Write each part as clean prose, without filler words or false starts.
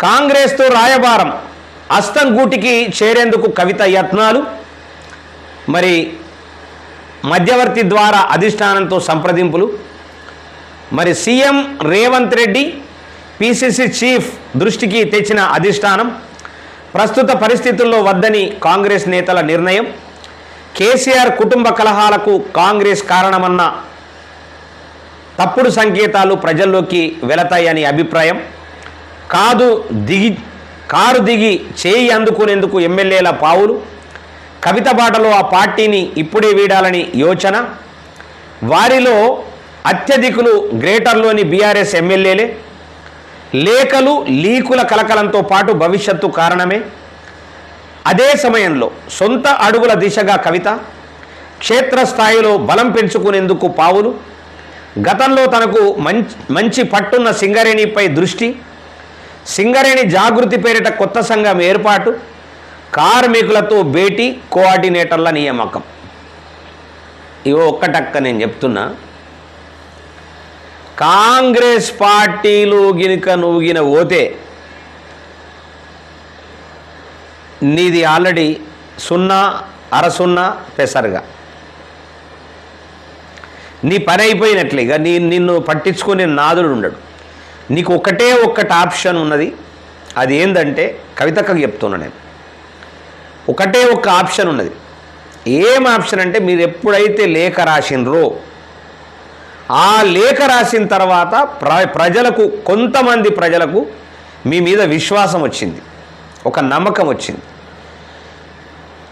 కాంగ్రెస్తో రాయబారం అస్తం గూటికి చేరేందుకు కవిత యత్నాలు, మరి మధ్యవర్తి ద్వారా అధిష్టానంతో సంప్రదింపులు, మరి CM Revanth Reddy PCC chief దృష్టికి తెచ్చిన అధిష్టానం, ప్రస్తుత పరిస్థితుల్లో వద్దని కాంగ్రెస్ నేతల నిర్ణయం, కేసీఆర్ కుటుంబ కలహాలకు కాంగ్రెస్ కారణమన్న తప్పుడు సంకేతాలు ప్రజల్లోకి వెళతాయని అభిప్రాయం, కారు దిగి చేయి అందుకునేందుకు ఎమ్మెల్యేల పావులు, కవిత బాటలో ఆ పార్టీని ఇప్పుడే వీడాలని యోచన, వారిలో అత్యధికులు గ్రేటర్లోని బీఆర్ఎస్ ఎమ్మెల్యేలే, లేఖలు లీకుల కలకలంతో పాటు భవిష్యత్తు కారణమే, అదే సమయంలో సొంత అడుగుల దిశగా కవిత, క్షేత్రస్థాయిలో బలం పెంచుకునేందుకు పావులు, గతంలో తనకు మంచి పట్టున్న సింగరేణిపై దృష్టి, సింగరేణి జాగృతి పేరిట కొత్త సంఘం ఏర్పాటు, కార్మికులతో భేటీ, కోఆర్డినేటర్ల నియామకం. ఇవో ఒక్కటక్క నేను చెప్తున్నా, కాంగ్రెస్ పార్టీలో గినుక నువ్వుగిన పోతే నీది ఆల్రెడీ 0, అర 0 పెసరుగా నీ పని అయిపోయినట్లే. ఇక నిన్ను పట్టించుకునే నాదుడు ఉండడు. నీకు ఒక్కటే ఆప్షన్ ఉన్నది. అది ఏంటంటే కవితకు చెప్తున్నా నేను, ఒకటే ఆప్షన్ ఉన్నది. ఏం ఆప్షన్ అంటే, మీరు ఎప్పుడైతే లేఖ రాసినరో ఆ లేఖ రాసిన తర్వాత ప్రజలకు, కొంతమంది ప్రజలకు మీ మీద విశ్వాసం వచ్చింది, ఒక నమ్మకం వచ్చింది.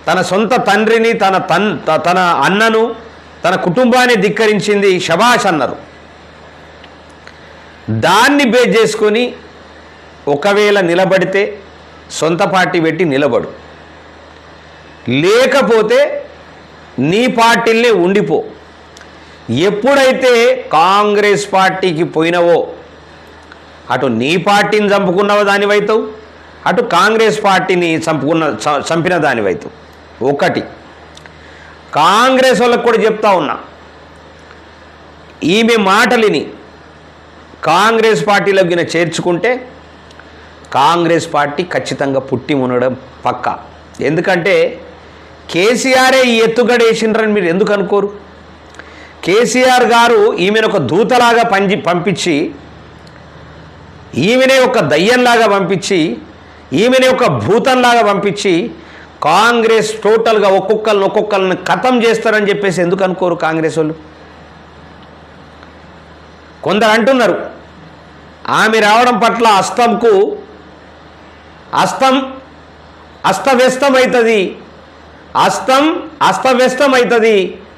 తన సొంత తండ్రిని, తన అన్నను, తన కుటుంబాన్ని ధిక్కరించింది, శభాష్ అన్నారు. దాన్ని బేస్ చేసుకొని ఒకవేళ నిలబడితే సొంత పార్టీ పెట్టి నిలబడు, లేకపోతే నీ పార్టీలనే ఉండిపో. ఎప్పుడైతే కాంగ్రెస్ పార్టీకి పోయినవో అటు నీ పార్టీని చంపుకున్నవో దానివైతావు, అటు కాంగ్రెస్ పార్టీని చంపిన దానివైతావు. ఒకటి కాంగ్రెస్ వాళ్ళకు కూడా చెప్తా ఉన్నా, ఈమె మాటలిని కాంగ్రెస్ పార్టీలోకి చేర్చుకుంటే కాంగ్రెస్ పార్టీ ఖచ్చితంగా పుట్టి మునడం పక్కా. ఎందుకంటే కేసీఆరే ఈ ఎత్తుగడేసిండ్రని మీరు ఎందుకు అనుకోరు? కేసీఆర్ గారు ఈమెను ఒక దూతలాగా పంపించి, ఈమెనే ఒక దయ్యంలాగా పంపించి, ఈమెనే ఒక భూతంలాగా పంపించి కాంగ్రెస్ టోటల్గా ఒక్కొక్కరిని ఖతం చేస్తారని చెప్పేసి ఎందుకు అనుకోరు కాంగ్రెస్ వాళ్ళు? కొందరు అంటున్నారు ఆమె రావడం పట్ల అస్తవ్యస్తమవుతుంది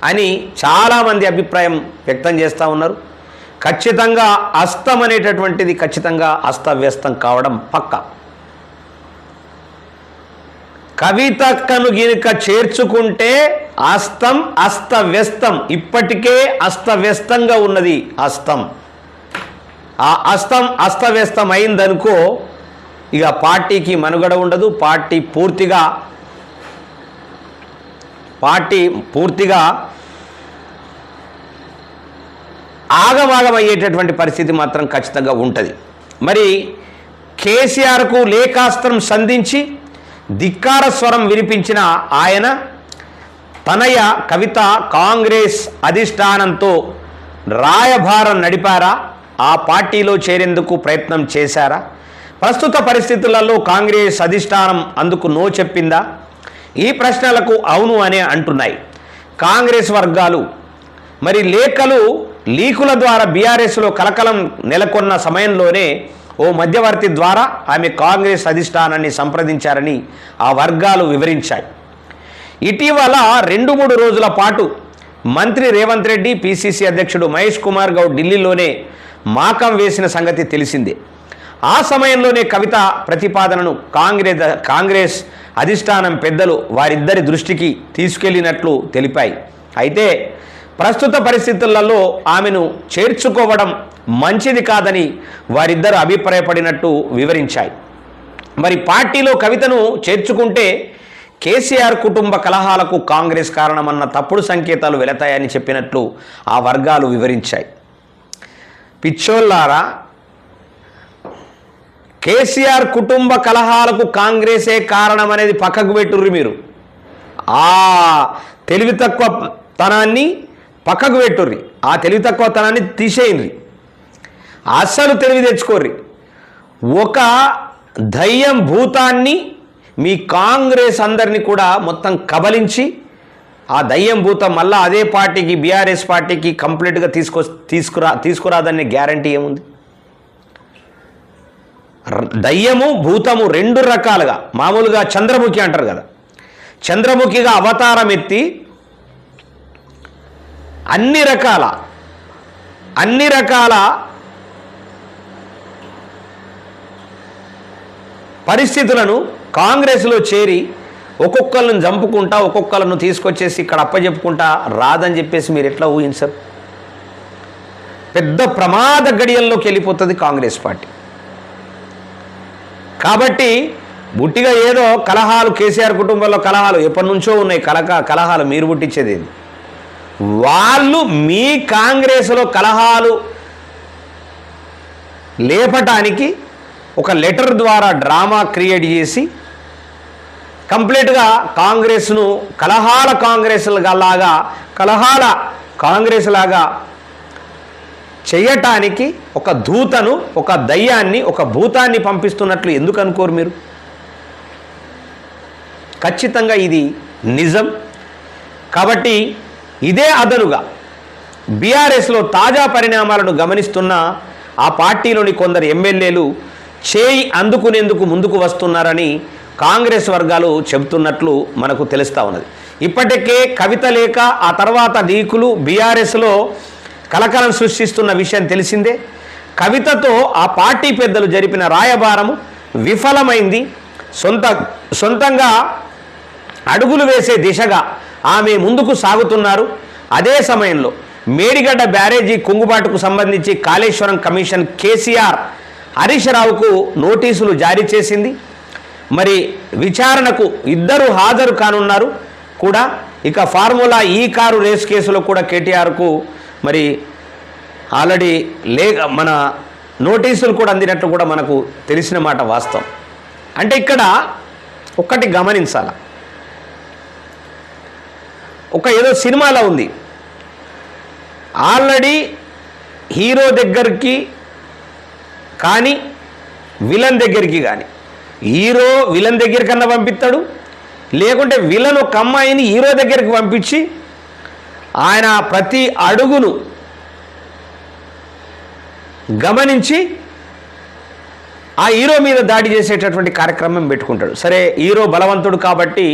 అని చాలామంది అభిప్రాయం వ్యక్తం చేస్తూ ఉన్నారు. ఖచ్చితంగా అస్తం అనేటటువంటిది ఖచ్చితంగా అస్తవ్యస్తం కావడం పక్కా. కవితక్కను గినుక చేర్చుకుంటే అస్తవ్యస్తం, ఇప్పటికే అస్తవ్యస్తంగా ఉన్నది అస్తం. ఆ అస్తవ్యస్తం అయిందనుకో, ఇక పార్టీకి మనుగడ ఉండదు. పార్టీ పూర్తిగా ఆగమాగమయ్యేటటువంటి పరిస్థితి మాత్రం ఖచ్చితంగా ఉంటుంది. మరి కేసీఆర్కు లేఖాస్త్రం సంధించి ధిక్కార స్వరం వినిపించిన ఆయన తనయ కవిత కాంగ్రెస్ అధిష్టానంతో రాయబారం నడిపారా? ఆ పార్టీలో చేరేందుకు ప్రయత్నం చేశారా? ప్రస్తుత పరిస్థితులలో కాంగ్రెస్ అధిష్టానం అందుకు నో చెప్పిందా? ఈ ప్రశ్నలకు అవును అనే అంటున్నాయి కాంగ్రెస్ వర్గాలు. మరి లీకుల ద్వారా బీఆర్ఎస్లో కలకలం నెలకొన్న సమయంలోనే ఓ మధ్యవర్తి ద్వారా ఆమె కాంగ్రెస్ అధిష్టానాన్ని సంప్రదించారని ఆ వర్గాలు వివరించాయి. ఇటీవల 2-3 రోజుల పాటు మంత్రి రేవంత్ రెడ్డి, పిసిసి అధ్యక్షుడు మహేష్ కుమార్ గౌడ్ ఢిల్లీలోనే మాకం వేసిన సంగతి తెలిసిందే. ఆ సమయంలోనే కవిత ప్రతిపాదనను కాంగ్రెస్ అధిష్టానం పెద్దలు వారిద్దరి దృష్టికి తీసుకెళ్లినట్లు తెలిపాయి. అయితే ప్రస్తుత పరిస్థితులలో ఆమెను చేర్చుకోవడం మంచిది కాదని వారిద్దరు అభిప్రాయపడినట్టు వివరించాయి. మరి పార్టీలో కవితను చేర్చుకుంటే కేసీఆర్ కుటుంబ కలహాలకు కాంగ్రెస్ కారణమన్న తప్పుడు సంకేతాలు వెళతాయని చెప్పినట్లు ఆ వర్గాలు వివరించాయి. పిచ్చోళ్ళారా, కేసీఆర్ కుటుంబ కలహాలకు కాంగ్రెసే కారణం అనేది పక్కకు పెట్టుర్రి మీరు. ఆ తెలివి తక్కువ తనాన్ని పక్కకు పెట్టుర్రి, ఆ తెలివి తక్కువ తనాన్ని తీసేయండి, అస్సలు తెలివి తెచ్చుకోర్రి. ఒక దయ్యం భూతాన్ని మీ కాంగ్రెస్ అందరినీ కూడా మొత్తం కబలించి ఆ దయ్యం భూతం మళ్ళీ అదే పార్టీకి బీఆర్ఎస్ పార్టీకి కంప్లీట్గా తీసుకురాదనే గ్యారంటీ ఏముంది? దయ్యము భూతము రెండు రకాలుగా, మామూలుగా చంద్రముఖి అంటారు కదా, చంద్రముఖిగా అవతారం ఎత్తి అన్ని రకాల పరిస్థితులను కాంగ్రెస్లో చేరి ఒక్కొక్కళ్ళను చంపుకుంటా ఒక్కొక్కళ్ళను తీసుకొచ్చేసి ఇక్కడ అప్పచెప్పుకుంటా రాదని చెప్పేసి మీరు ఎట్లా ఊహించరు? పెద్ద ప్రమాద గడియల్లోకి వెళ్ళిపోతుంది కాంగ్రెస్ పార్టీ. కాబట్టి బుట్టిగా ఏదో కలహాలు, కేసీఆర్ కుటుంబంలో కలహాలు ఎప్పటి నుంచో ఉన్నాయి, కలహాలు మీరు పుట్టించేది. వాళ్ళు మీ కాంగ్రెస్లో కలహాలు లేపటానికి ఒక లెటర్ ద్వారా డ్రామా క్రియేట్ చేసి కంప్లీట్గా కాంగ్రెస్ను కలహాల కాంగ్రెస్ లాగా చేయటానికి ఒక దూతను, ఒక దయ్యాన్ని, ఒక భూతాన్ని పంపిస్తున్నట్లు ఎందుకు అనుకోరు మీరు? ఖచ్చితంగా ఇది నిజం. కాబట్టి ఇదే అదనుగా బీఆర్ఎస్లో తాజా పరిణామాలను గమనిస్తున్న ఆ పార్టీలోని కొందరు ఎమ్మెల్యేలు చేయి అందుకునేందుకు ముందుకు వస్తున్నారని కాంగ్రెస్ వర్గాలు చెబుతున్నట్లు మనకు తెలుస్తూ ఉన్నది. ఇప్పటికే కవిత లేక ఆ తర్వాత లీకులు బీఆర్ఎస్లో కలకలం సృష్టిస్తున్న విషయం తెలిసిందే. కవితతో ఆ పార్టీ పెద్దలు జరిపిన రాయబారము విఫలమైంది. సొంతంగా అడుగులు వేసే దిశగా ఆమె ముందుకు సాగుతున్నారు. అదే సమయంలో మేడిగడ్డ బ్యారేజీ కుంగుబాటుకు సంబంధించి కాళేశ్వరం కమిషన్ కేసీఆర్ హరీష్ రావుకు నోటీసులు జారీ చేసింది. మరి విచారణకు ఇద్దరు హాజరు కానున్నారు కూడా. ఇక ఫార్ములా ఈ కారు రేస్ కేసులో కూడా కేటీఆర్కు మరి ఆల్రెడీ మన నోటీసులు కూడా అందినట్లు కూడా మనకు తెలిసిన మాట వాస్తవం. అంటే ఇక్కడ ఒక్కటి గమనించాల, ఒక ఏదో సినిమాలో ఉంది, ఆల్రెడీ హీరో దగ్గరికి కానీ విలన్ దగ్గరికి కానీ, హీరో విలన్ దగ్గరికన్నా పంపిస్తాడు, లేకుంటే విలన్ ఒక అమ్మాయిని హీరో దగ్గరికి పంపించి ఆయన ప్రతి అడుగును గమనించి ఆ హీరో మీద దాడి చేసేటటువంటి కార్యక్రమం పెట్టుకుంటాడు. సరే, హీరో బలవంతుడు కాబట్టి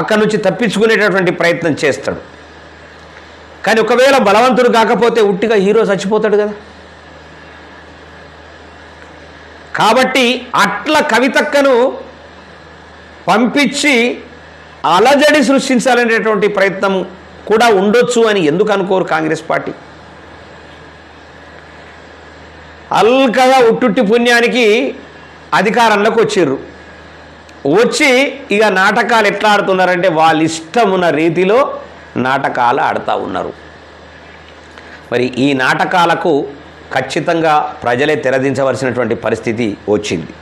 అక్కడి నుంచి తప్పించుకునేటటువంటి ప్రయత్నం చేస్తాడు. కానీ ఒకవేళ బలవంతుడు కాకపోతే ఉట్టిగా హీరో చచ్చిపోతాడు కదా. కాబట్టి అట్లా కవితక్కను పంపించి అలజడి సృష్టించాలనేటువంటి ప్రయత్నం కూడా ఉండొచ్చు అని ఎందుకు అనుకోరు కాంగ్రెస్ పార్టీ? అల్కగా ఉట్టుట్టి పుణ్యానికి అధికారంలోకి వచ్చిర్రు. వచ్చి ఇక నాటకాలు ఎట్లా ఆడుతున్నారంటే వాళ్ళ ఇష్టమున్న రీతిలో నాటకాలు ఆడుతూ ఉన్నారు. మరి ఈ నాటకాలకు ఖచ్చితంగా ప్రజలే తెరదించవలసినటువంటి పరిస్థితి వచ్చింది.